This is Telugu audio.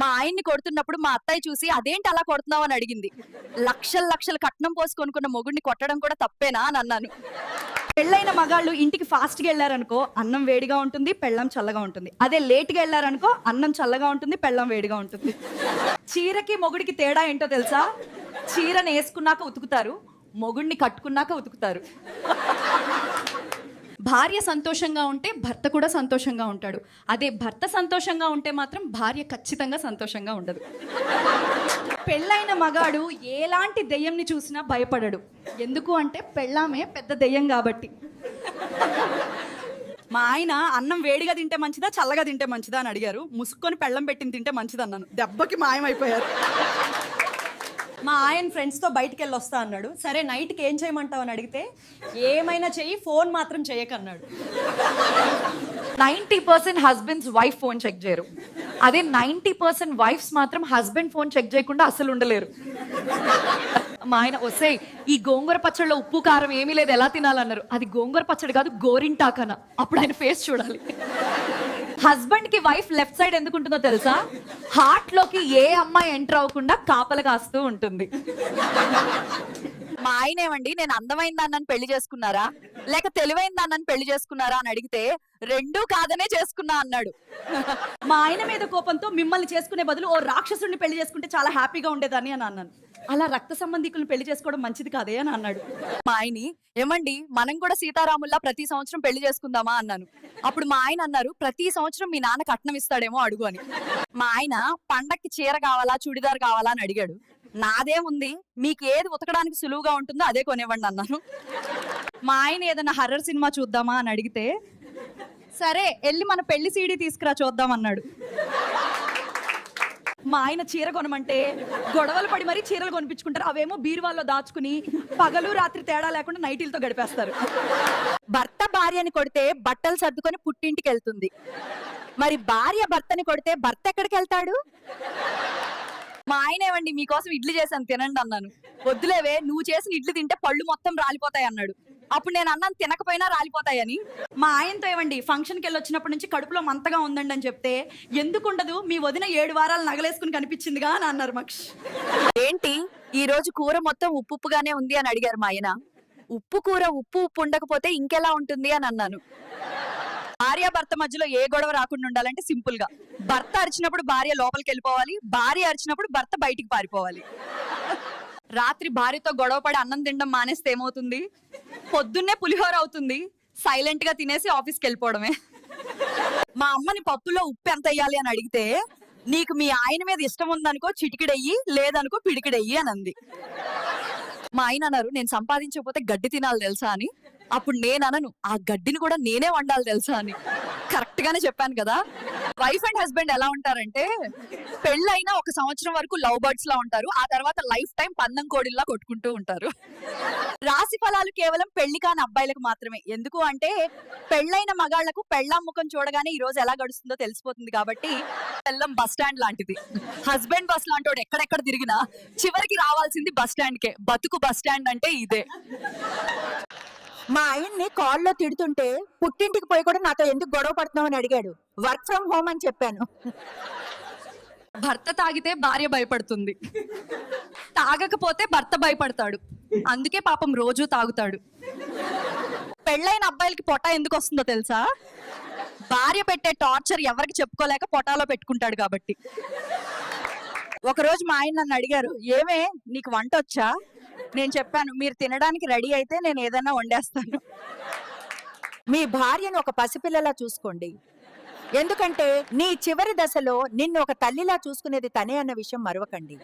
మా ఆయన్ని కొడుతున్నప్పుడు మా అత్తయ్య చూసి అదేంటి అలా కొడుతున్నావు అని అడిగింది. లక్షల లక్షల కట్నం పోసి కొనుక్కున్న మొగుడిని కొట్టడం కూడా తప్పేనా అని అన్నాను. పెళ్ళైన మగాళ్ళు ఇంటికి ఫాస్ట్‌గా వెళ్ళారనుకో అన్నం వేడిగా ఉంటుంది, పెళ్ళాం చల్లగా ఉంటుంది. అదే లేట్‌గా వెళ్ళారనుకో అన్నం చల్లగా ఉంటుంది, పెళ్ళాం వేడిగా ఉంటుంది. చీరకి మొగుడికి తేడా ఏంటో తెలుసా? చీరను వేసుకున్నాక ఉతుకుతారు, మొగుడిని కట్టుకున్నాక ఉతుకుతారు. భార్య సంతోషంగా ఉంటే భర్త కూడా సంతోషంగా ఉంటాడు. అదే భర్త సంతోషంగా ఉంటే మాత్రం భార్య ఖచ్చితంగా సంతోషంగా ఉండదు. పెళ్ళైన మగాడు ఎలాంటి దెయ్యంని చూసినా భయపడడు. ఎందుకు అంటే పెళ్ళామే పెద్ద దెయ్యం కాబట్టి. మా ఆయన అన్నం వేడిగా తింటే మంచిదా చల్లగా తింటే మంచిదా అని అడిగారు. ముసుక్కొని పెళ్ళం పెట్టింది తింటే మంచిది అన్నాను. దెబ్బకి మాయమైపోయారు. మా ఆయన ఫ్రెండ్స్తో బయటికి వెళ్ళి వస్తా అన్నాడు. సరే నైట్కి ఏం చేయమంటావు అని అడిగితే ఏమైనా చెయ్యి, ఫోన్ మాత్రం చేయకన్నాడు. 90% హస్బెండ్స్ వైఫ్ ఫోన్ చెక్ చేయరు. అదే 90% వైఫ్స్ మాత్రం హస్బెండ్ ఫోన్ చెక్ చేయకుండా అసలు ఉండలేరు. మా ఆయన వస్తే ఈ గోంగూర పచ్చడిలో ఉప్పు కారం ఏమీ లేదు ఎలా తినాలన్నారు. అది గోంగూర పచ్చడి కాదు గోరింటాకన. అప్పుడు ఆయన ఫేస్ చూడాలి. హస్బెండ్ కి వైఫ్ లెఫ్ట్ సైడ్ ఎందుకు ఉంటుందో తెలుసా? హార్ట్ లోకి ఏ అమ్మాయి ఎంటర్ అవ్వకుండా కాపలు కాస్తూ ఉంటుంది. మా ఆయన ఏమండి నేను అందమైన దాన్నని పెళ్లి చేసుకున్నారా లేక తెలివైన దాన్నని పెళ్లి చేసుకున్నారా అని అడిగితే రెండూ కాదనే చేసుకున్నా అన్నాడు. మా ఆయన మీద కోపంతో మిమ్మల్ని చేసుకునే బదులు ఓ రాక్షసుడిని పెళ్లి చేసుకుంటే చాలా హ్యాపీగా ఉండేదాన్ని అని అన్నాను. అలా రక్త సంబంధికులను పెళ్లి చేసుకోవడం మంచిది కాదే అని అన్నాడు. మా ఆయన్ని ఏమండి మనం కూడా సీతారాముల్లా ప్రతి సంవత్సరం పెళ్లి చేసుకుందామా అన్నాను. అప్పుడు మా ఆయన అన్నారు ప్రతి సంవత్సరం మీ నాన్న కట్నం ఇస్తాడేమో అడుగు అని. మా ఆయన పండక్కి చీర కావాలా చుడిదార్ కావాలా అని అడిగాడు. నాదేముంది మీకు ఏది ఉతకడానికి సులువుగా ఉంటుందో అదే కొనివ్వండి అన్నాను. మా ఆయన ఏదైనా హర్రర్ సినిమా చూద్దామా అని అడిగితే సరే వెళ్ళి మన పెళ్లి సీడీ తీసుకురా చూద్దాం అన్నాడు. మా ఆయన చీర కొనమంటే గొడవలు పడి మరీ చీరలు కొనిపించుకుంటారు. అవేమో బీరువాల్లో దాచుకుని పగలు రాత్రి తేడా లేకుండా నైటీలతో గడిపేస్తారు. భర్త భార్యని కొడితే బట్టలు సర్దుకొని పుట్టింటికి వెళ్తుంది. మరి భార్య భర్తని కొడితే భర్త ఎక్కడికి వెళ్తాడు? మా ఆయన ఏమండి మీకోసం ఇడ్లీ చేశాను తినండి అన్నాను. వద్దులేవే నువ్వు చేసిన ఇడ్లీ తింటే పళ్ళు మొత్తం రాలిపోతాయి అన్నాడు. అప్పుడు నేను అన్నాను తినకపోయినా రాలిపోతాయని. మా ఆయనతో ఏమండి ఫంక్షన్కి వెళ్ళి వచ్చినప్పటి నుంచి కడుపులో మంతగా ఉందండి అని చెప్తే ఎందుకు ఉండదు మీ వదిన 7 వారాలు నగలేసుకుని కనిపించిందిగా అని అన్నారు. మక్ష్ ఏంటి ఈ రోజు కూర మొత్తం ఉప్పుగానే ఉంది అని అడిగారు మా ఆయన. ఉప్పు కూర ఉప్పు ఉండకపోతే ఇంకెలా ఉంటుంది అని అన్నాను. భార్య భర్త మధ్యలో ఏ గొడవ రాకుండా ఉండాలంటే సింపుల్ గా భర్త అరిచినప్పుడు భార్య లోపలికి వెళ్ళిపోవాలి, భార్య అరిచినప్పుడు భర్త బయటికి పారిపోవాలి. రాత్రి భార్యతో గొడవ పడి అన్నం తినడం మానేస్తే ఏమవుతుంది? పొద్దున్నే పులిహోర అవుతుంది. సైలెంట్ గా తినేసి ఆఫీస్కి వెళ్ళిపోవడమే. మా అమ్మని పప్పులో ఉప్పు ఎంత వేయాలి అని అడిగితే నీకు మీ ఆయన మీద ఇష్టం ఉందనుకో చిటికిడెయ్యి లేదనుకో పిడికిడెయ్యి అని అంది. మా ఆయన అన్నారు నేను సంపాదించకపోతే గడ్డి తినాలి తెలుసా అని. అప్పుడు నేను అనను ఆ గడ్డిని కూడా నేనే వండాలి తెలుసా అని. కరెక్ట్ గానే చెప్పాను కదా. వైఫ్ అండ్ హస్బెండ్ ఎలా ఉంటారంటే పెళ్ళైనా 1 సంవత్సరం వరకు లవ్ బర్డ్స్ లా ఉంటారు. ఆ తర్వాత లైఫ్ టైం పందెం కోడిల్లా కొట్టుకుంటూ ఉంటారు. రాశి ఫలాలు కేవలం పెళ్లి కాని అబ్బాయిలకు మాత్రమే. ఎందుకు అంటే పెళ్ళైన మగాళ్లకు పెళ్ళాం ముఖం చూడగానే ఈ రోజు ఎలా గడుస్తుందో తెలిసిపోతుంది కాబట్టి. పెళ్ళం బస్ స్టాండ్ లాంటిది. హస్బెండ్ బస్ లాంటోడు ఎక్కడెక్కడ తిరిగినా చివరికి రావాల్సింది బస్ స్టాండ్ కే. బతుకు బస్ స్టాండ్ అంటే ఇదే. మా ఆయన్ని కాల్లో తిడుతుంటే పుట్టింటికి పోయి కూడా నాతో ఎందుకు గొడవ పడుతున్నావు అని అడిగాడు. వర్క్ ఫ్రమ్ హోమ్ అని చెప్పాను. భర్త తాగితే భార్య భయపడుతుంది, తాగకపోతే భర్త భయపడతాడు. అందుకే పాపం రోజు తాగుతాడు. పెళ్ళైన అబ్బాయిలకి పొట్ట ఎందుకు వస్తుందో తెలుసా? భార్య పెట్టే టార్చర్ ఎవరికి చెప్పుకోలేక పొటాలో పెట్టుకుంటాడు కాబట్టి. ఒకరోజు మా ఆయన నన్ను అడిగారు ఏమే నీకు వంట వచ్చా? నేను చెప్పాను మీరు తినడానికి రెడీ అయితే నేను ఏదైనా వండేస్తాను. మీ భార్యను ఒక పసిపిల్లలా చూసుకోండి. ఎందుకంటే నీ చివరి దశలో నిన్ను ఒక తల్లిలా చూసుకునేది తనే అన్న విషయం మరవకండి.